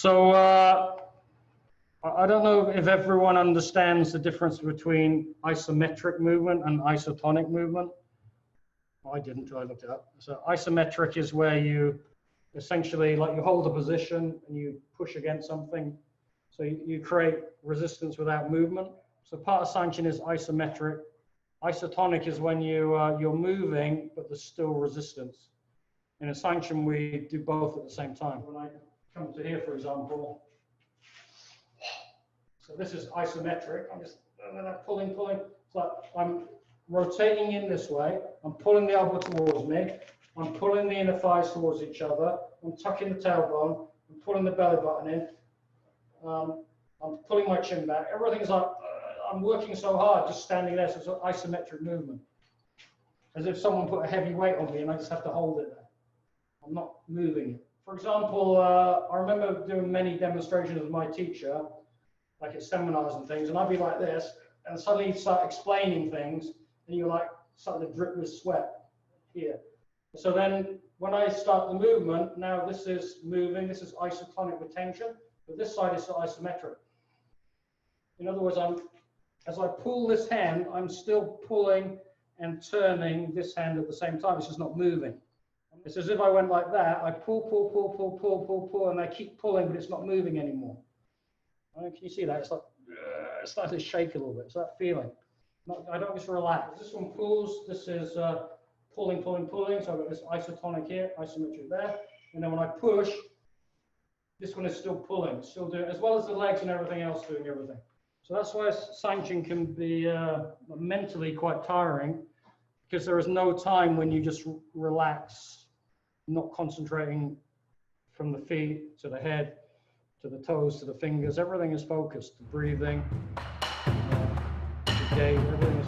So I don't know if everyone understands the difference between isometric movement and isotonic movement. I didn't until I looked it up. So isometric is where you essentially, like, you hold a position and you push against something. So you create resistance without movement. So part of Sanchin is isometric. Isotonic is when you're moving, but there's still resistance. In a Sanchin, we do both at the same time. When I come to here, for example, so this is isometric. I'm just pulling. It's like I'm rotating in this way. I'm pulling the elbow towards me. I'm pulling the inner thighs towards each other. I'm tucking the tailbone. I'm pulling the belly button in. I'm pulling my chin back. Everything's like, I'm working so hard just standing there. So it's an isometric movement. As if someone put a heavy weight on me and I just have to hold it there. I'm not moving it. For example, I remember doing many demonstrations with my teacher, like at seminars and things, and I'd be like this, and suddenly you start explaining things, and you're like starting to drip with sweat here. So then when I start the movement, now this is moving, this is isotonic with tension, but this side is isometric. In other words, as I pull this hand, I'm still pulling and turning this hand at the same time. It's just not moving. It's as if I went like that. I pull, and I keep pulling, but it's not moving anymore. Can you see that? It's like it's starting to shake a little bit. It's that feeling. I don't just relax. This one pulls. This is pulling. So I've got this isotonic here, isometric there. And then when I push, this one is still pulling, still doing, as well as the legs and everything else doing everything. So that's why Sanchin can be mentally quite tiring, because there is no time when you just relax, not concentrating from the feet to the head, to the toes, to the fingers. Everything is focused. The breathing, the gait, everything